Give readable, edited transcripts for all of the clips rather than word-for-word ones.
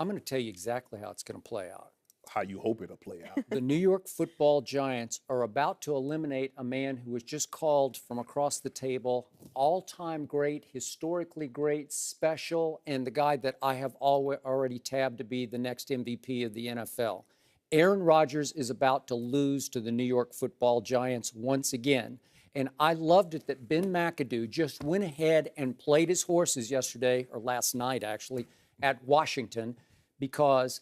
I'm going to tell you exactly how it's going to play out. How you hope it'll play out. The New York Football Giants are about to eliminate a man who was just called from across the table all-time great, historically great, special, and the guy that I have already tabbed to be the next MVP of the NFL. Aaron Rodgers is about to lose to the New York Football Giants once again. And I loved it that Ben McAdoo just went ahead and played his horses yesterday, or last night actually, at Washington, because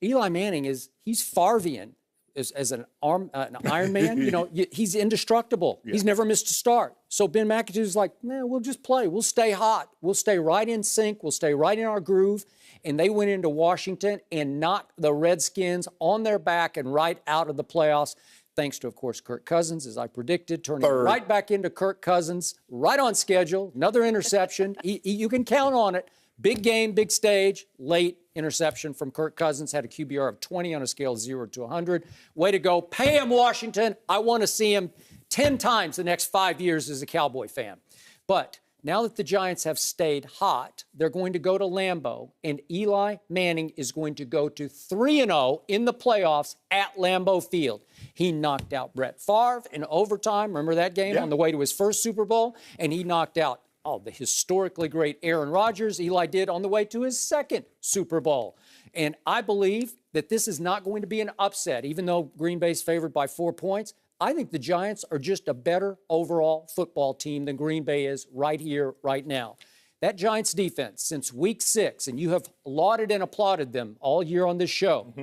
Eli Manning he's Farvian as an Iron Man. You know, he's indestructible. Yeah. He's never missed a start. So Ben McAdoo's like, nah, we'll just play. We'll stay hot. We'll stay right in sync. We'll stay right in our groove. And they went into Washington and knocked the Redskins on their back and right out of the playoffs, thanks to, of course, Kirk Cousins, as I predicted, turning right back into Kirk Cousins, right on schedule, another interception. You can count on it. Big game, big stage, late interception from Kirk Cousins, had a QBR of 20 on a scale of 0 to 100. Way to go. Pay him, Washington. I want to see him 10 times the next 5 years as a Cowboy fan. But now that the Giants have stayed hot, they're going to go to Lambeau, and Eli Manning is going to go to 3-0 in the playoffs at Lambeau Field. He knocked out Brett Favre in overtime. Remember that game on the way to his first Super Bowl? And he knocked out the historically great Aaron Rodgers. Eli did on the way to his second Super Bowl. And I believe that this is not going to be an upset, even though Green Bay's favored by 4 points. I think the Giants are just a better overall football team than Green Bay is right here, right now. That Giants defense, since week 6, and you have lauded and applauded them all year on this show,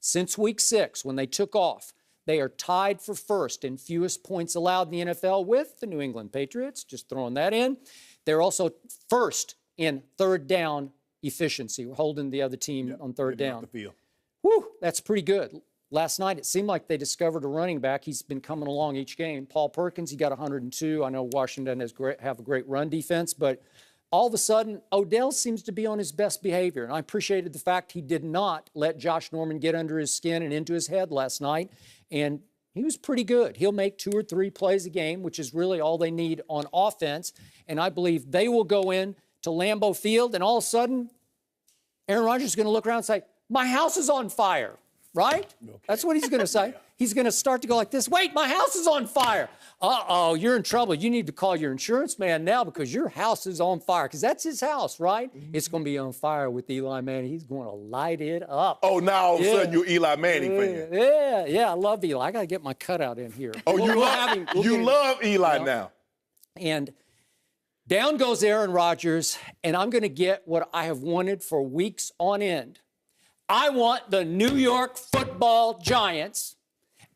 since week 6, when they took off, they are tied for first in fewest points allowed in the NFL with the New England Patriots, just throwing that in. They're also first in third down efficiency. We're holding the other team on third down. The field. Whew, that's pretty good. Last night, it seemed like they discovered a running back. He's been coming along each game. Paul Perkins, he got 102. I know Washington have a great run defense, but all of a sudden, Odell seems to be on his best behavior. And I appreciated the fact he did not let Josh Norman get under his skin and into his head last night. And he was pretty good. He'll make 2 or 3 plays a game, which is really all they need on offense. And I believe they will go in to Lambeau Field, and all of a sudden, Aaron Rodgers is going to look around and say, my house is on fire, right? Okay. That's what he's going to say. Yeah. He's going to start to go like this. Wait, my house is on fire. Uh-oh, you're in trouble. You need to call your insurance man now because your house is on fire, because that's his house, right? It's going to be on fire with Eli Manning. He's going to light it up. Oh, now all of a sudden you're Eli Manning fan. Yeah, I love Eli. I got to get my cutout in here. Oh, you love Eli now. And down goes Aaron Rodgers, and I'm going to get what I have wanted for weeks on end. I want the New York Football Giants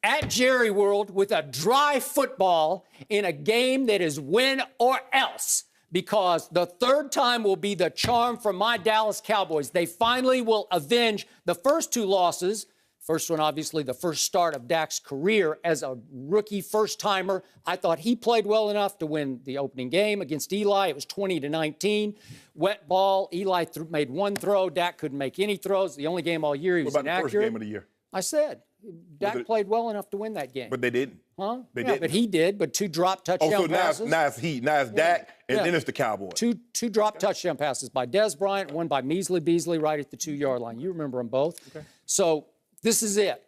at Jerry World with a dry football in a game that is win or else, because the third time will be the charm for my Dallas Cowboys. They finally will avenge the first 2 losses. First one, obviously, the first start of Dak's career as a rookie first-timer. I thought he played well enough to win the opening game against Eli. It was 20-19. Wet ball. Eli made 1 throw. Dak couldn't make any throws. The only game all year he was inaccurate. What about the first game of the year? I said, Dak played well enough to win that game. But they didn't. Huh? They didn't. But he did, but 2 drop touchdown passes. Now it's Dak, and then it's the Cowboys. Two drop touchdown passes by Dez Bryant, one by Measley Beasley right at the 2-yard line. You remember them both. Okay. So this is it.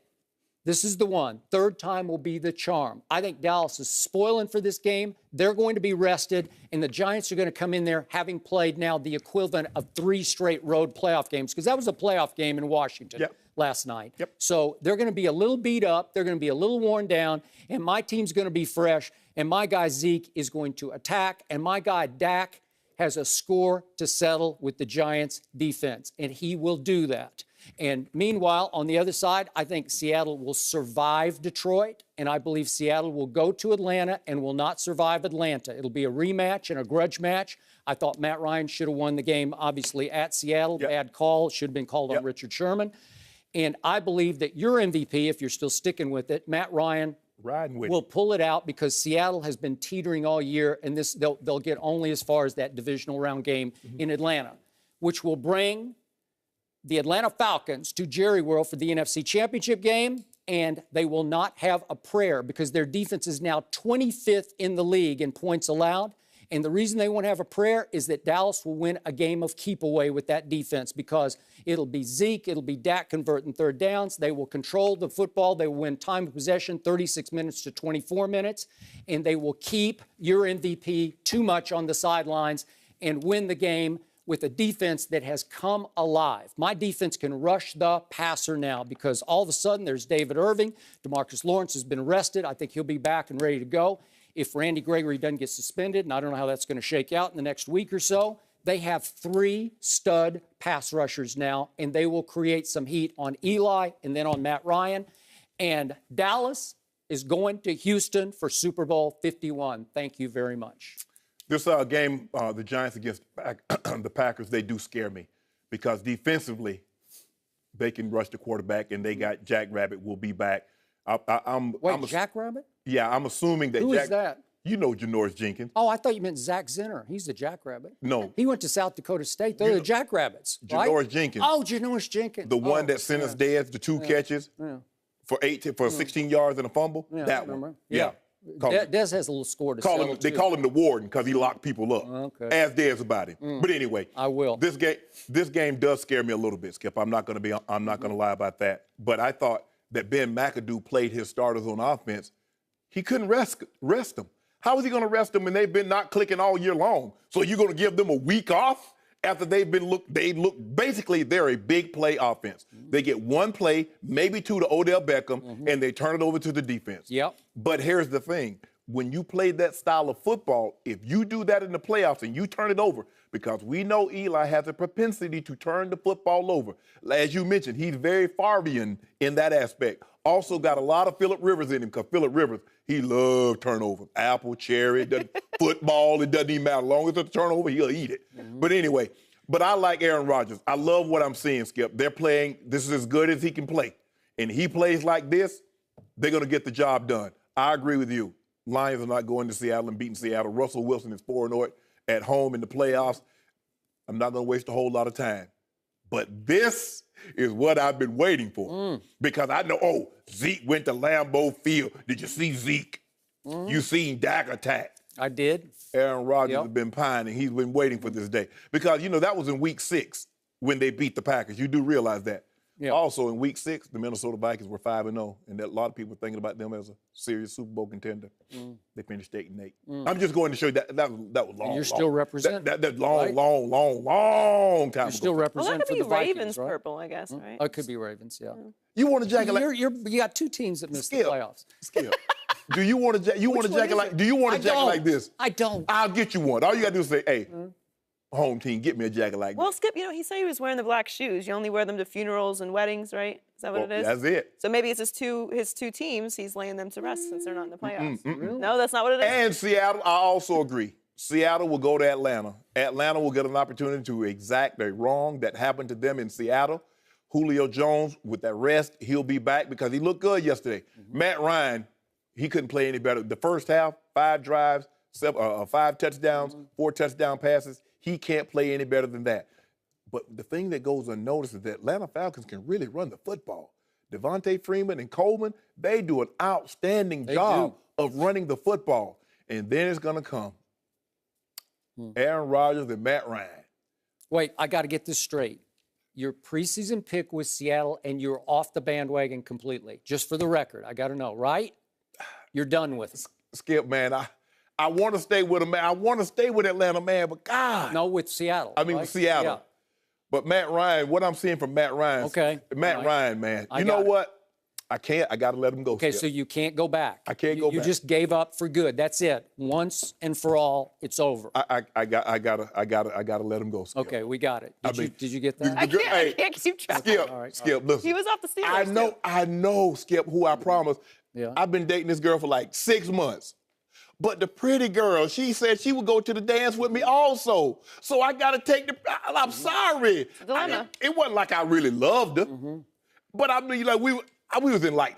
This is the one. Third time will be the charm. I think Dallas is spoiling for this game. They're going to be rested, and the Giants are going to come in there having played now the equivalent of 3 straight road playoff games, because that was a playoff game in Washington last night. So they're going to be a little beat up. They're going to be a little worn down, and my team's going to be fresh, and my guy Zeke is going to attack, and my guy Dak has a score to settle with the Giants' defense, and he will do that. And meanwhile, on the other side, I think Seattle will survive Detroit, and I believe Seattle will go to Atlanta and will not survive Atlanta. It'll be a rematch and a grudge match. I thought Matt Ryan should have won the game, obviously, at Seattle. Bad call. Should have been called on Richard Sherman. And I believe that your MVP, if you're still sticking with it, Matt Ryan, will pull it out, because Seattle has been teetering all year, and they'll get only as far as that divisional round game in Atlanta, which will bring the Atlanta Falcons to Jerry World for the NFC Championship game, and they will not have a prayer, because their defense is now 25th in the league in points allowed, And the reason they won't have a prayer is that Dallas will win a game of keep away with that defense, because it'll be Zeke, it'll be Dak converting third downs. They will control the football. They will win time of possession, 36 minutes to 24 minutes. And they will keep your MVP too much on the sidelines and win the game with a defense that has come alive. My defense can rush the passer now, because all of a sudden there's David Irving. DeMarcus Lawrence has been arrested. I think he'll be back and ready to go. If Randy Gregory doesn't get suspended, and I don't know how that's going to shake out in the next week or so, they have 3 stud pass rushers now, and they will create some heat on Eli and then on Matt Ryan. And Dallas is going to Houston for Super Bowl 51. Thank you very much. This game, the Giants against the Packers, they do scare me, because defensively, they can rush the quarterback, and they got Jackrabbit will be back. Wait, Jackrabbit? Yeah, I'm assuming that. Who is that? You know Janoris Jenkins. Oh, I thought you meant Zach Zinner. He's the Jackrabbit. No. He went to South Dakota State. They're the Jackrabbits, right? Janoris Jenkins. Oh, Janoris Jenkins. The one that sent us dead, the 2 catches for 16 yards and a fumble. Yeah, that one. Yeah. Des has a little score to sell. They call him the Warden because he locked people up. Okay. Ask Des about him. But anyway, I will. This game does scare me a little bit, Skip. I'm not going to lie about that. But I thought that Ben McAdoo played his starters on offense. He couldn't rest them. How is he going to rest them when they've been not clicking all year long? So you're going to give them a week off after they're a big play offense. They get 1 play, maybe 2 to Odell Beckham, and they turn it over to the defense. Yep. But here's the thing. When you play that style of football, if you do that in the playoffs and you turn it over, because we know Eli has a propensity to turn the football over. As you mentioned, he's very Favrean in that aspect. Also got a lot of Phillip Rivers in him, because Phillip Rivers, he loves turnovers. Apple, cherry, football, it doesn't even matter. As long as it's a turnover, he'll eat it. But anyway, I like Aaron Rodgers. I love what I'm seeing, Skip. They're playing, this is as good as he can play. And he plays like this, they're going to get the job done. I agree with you. Lions are not going to Seattle and beating Seattle. Russell Wilson is 4-0 at home in the playoffs. I'm not going to waste a whole lot of time. But this is what I've been waiting for. Because I know, Zeke went to Lambeau Field. Did you see Zeke? You seen Dak attack. I did. Aaron Rodgers has been pining. He's been waiting for this day. Because, that was in week 6 when they beat the Packers. You do realize that. Yep. Also, in week 6, the Minnesota Vikings were 5-0, and a lot of people were thinking about them as a serious Super Bowl contender. They finished 8-8. I'm just going to show you that was long. And you're still representing. That's long time ago. You're still representing for the Vikings, Ravens right? purple, I guess, right? Oh, it could be Ravens, yeah. You want a jacket like you got 2 teams that missed the playoffs. Skip. Do you want a jacket like this? I don't. I'll get you one. All you got to do is say, hey, home team, get me a jacket like that. Well, Skip, he said he was wearing the black shoes. You only wear them to funerals and weddings, right? Is that what it is? That's it. So maybe it's his two teams. He's laying them to rest since they're not in the playoffs. Really? No, that's not what it is? And Seattle, I also agree. Seattle will go to Atlanta. Atlanta will get an opportunity to exact a wrong that happened to them in Seattle. Julio Jones, with that rest, he'll be back because he looked good yesterday. Matt Ryan, he couldn't play any better. The first half, 5 drives, 5 touchdowns, 4 touchdown passes. He can't play any better than that. But the thing that goes unnoticed is that Atlanta Falcons can really run the football. Devontae Freeman and Coleman, they do an outstanding job of running the football. And then it's going to come Aaron Rodgers and Matt Ryan. Wait, I got to get this straight. Your preseason pick was Seattle, and you're off the bandwagon completely. Just for the record, I got to know, right? You're done with it. Skip, man, I want to stay with him, man. I want to stay with Atlanta, man, but God. No, with Seattle. I mean, with Seattle. Yeah. But Matt Ryan, what I'm seeing from Matt Ryan. Matt Ryan, man. You know what? I can't. I got to let him go. Okay, Skip. so you can't go back. I can't go back. You just gave up for good. That's it. Once and for all, it's over. I gotta let him go. Skip. Okay, we got it. Did you get that? I can't keep track. Skip, all right. Skip, listen. He was off the Steelers. I know, Skip, who I promised. Yeah. I've been dating this girl for like 6 months. But the pretty girl, she said she would go to the dance with me also. So I got to take I'm sorry. Dilemma. It wasn't like I really loved her. But I mean, like we was in like.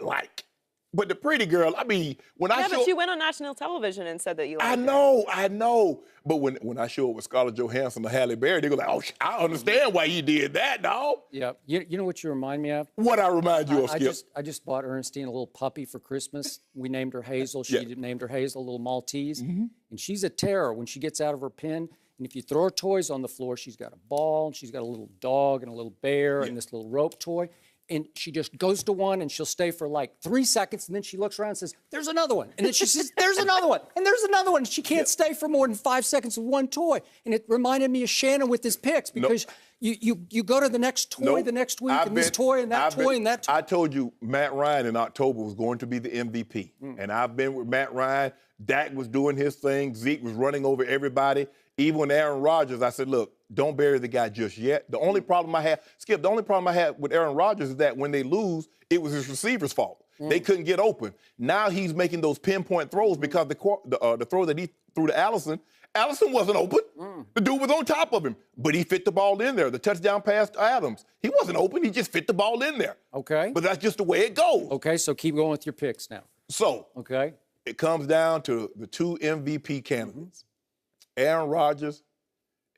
But the pretty girl, I mean, when I Yeah, show, but you went on national television and said that you liked I it. know. But when I show it with Scarlett Johansson or Halle Berry, they go like, oh, I understand why you did that, dog. Yeah. You know what you remind me of? What I remind you of, Skip? I just bought Ernestine a little puppy for Christmas. We named her Hazel. She named her Hazel, a little Maltese. And she's a terror when she gets out of her pen. And if you throw her toys on the floor, she's got a ball, and she's got a little dog and a little bear and this little rope toy. And she just goes to one and she'll stay for like 3 seconds, and then she looks around and says, there's another one. And then she says, there's another one, and there's another one. She can't stay for more than 5 seconds with one toy. And it reminded me of Shannon with his picks, because you go to the next toy the next week, and this toy and that toy and that toy. I told you Matt Ryan in October was going to be the MVP. And I've been with Matt Ryan. Dak was doing his thing. Zeke was running over everybody. Even when Aaron Rodgers, I said, look, don't bury the guy just yet. The only problem I had, Skip, the only problem I had with Aaron Rodgers is that when they lose, it was his receiver's fault. They couldn't get open. Now he's making those pinpoint throws because the throw that he threw to Allison wasn't open. The dude was on top of him, but he fit the ball in there. The touchdown pass to Adams, he wasn't open. He just fit the ball in there. Okay. But that's just the way it goes. Okay, so keep going with your picks now. So it comes down to the two MVP candidates, Aaron Rodgers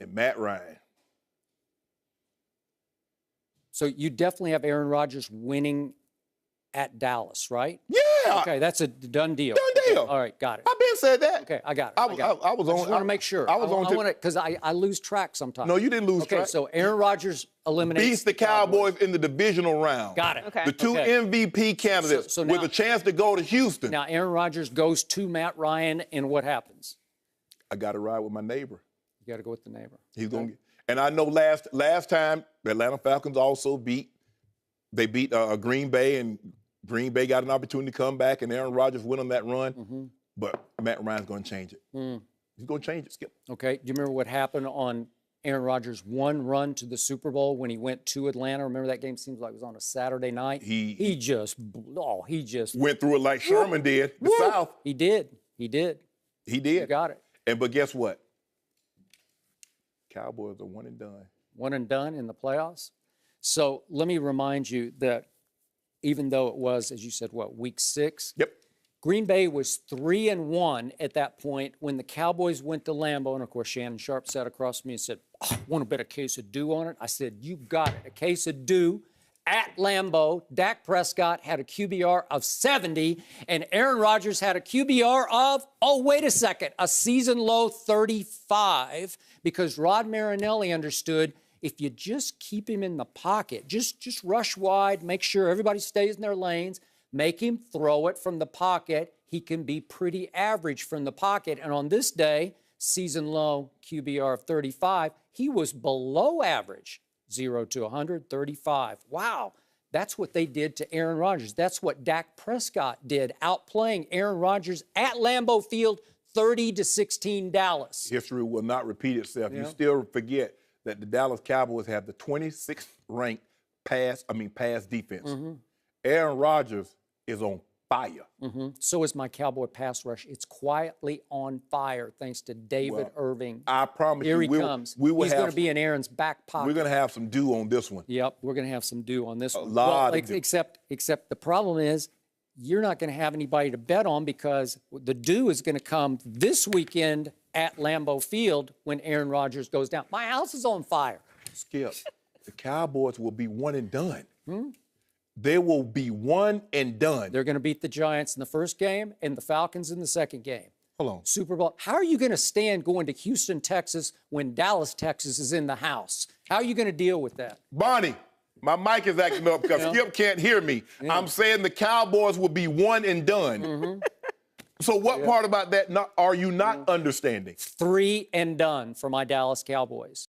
and Matt Ryan. So you definitely have Aaron Rodgers winning at Dallas, right? Yeah. Okay, that's a done deal. Done deal. Okay, all right, got it. I've been said that. Okay, I got it. I was on. I just want to make sure. I was on. I want to, because I lose track sometimes. No, you didn't lose track. Okay, so Aaron Rodgers eliminates beats the Cowboys in the divisional round. Got it. Okay. The two MVP candidates So now, with a chance to go to Houston. Now Aaron Rodgers goes to Matt Ryan, and what happens? I got to ride with my neighbor. You got to go with the neighbor. He's going to get. And I know last time the Atlanta Falcons also beat Green Bay, and Green Bay got an opportunity to come back, and Aaron Rodgers went on that run. But Matt Ryan's going to change it. He's going to change it, Skip. Okay. Do you remember what happened on Aaron Rodgers' one run to the Super Bowl when he went to Atlanta? Remember that game? Seems like it was on a Saturday night. He just went through it like Sherman did. The South. He did. He did. You got it. But guess what? Cowboys are one and done. One and done in the playoffs. So let me remind you that even though it was, as you said, week 6? Yep. Green Bay was 3-1 at that point when the Cowboys went to Lambeau. And, of course, Shannon Sharp sat across from me and said, want to bet a case of dew on it? I said, you got it. A case of dew at Lambeau. Dak Prescott had a QBR of 70, and Aaron Rodgers had a QBR of, wait a second, a season-low 35, because Rod Marinelli understood if you just keep him in the pocket, just rush wide, make sure everybody stays in their lanes, make him throw it from the pocket, he can be pretty average from the pocket. And on this day, season-low QBR of 35, he was below average. 0 to 100, 35. Wow, that's what they did to Aaron Rodgers. That's what Dak Prescott did, outplaying Aaron Rodgers at Lambeau Field, 30-16 Dallas. History will not repeat itself. You still forget that the Dallas Cowboys have the 26th ranked pass defense. Aaron Rodgers is on fire. So is my Cowboy pass rush. It's quietly on fire thanks to David Irving. I promise Here you, he comes. He's going to be in Aaron's back pocket. We're going to have some dew on this one. Yep, we're going to have some dew on this one. A lot of dew. Except the problem is you're not going to have anybody to bet on, because the dew is going to come this weekend at Lambeau Field when Aaron Rodgers goes down. My house is on fire. Skip, the Cowboys will be one and done. They will be one and done. They're going to beat the Giants in the first game and the Falcons in the second game. Hold on. Super Bowl. How are you going to stand going to Houston, Texas when Dallas, Texas is in the house? How are you going to deal with that? Bonnie, my mic is acting up because Skip can't hear me. I'm saying the Cowboys will be one and done. So what part about that are you not understanding? 3 and done for my Dallas Cowboys.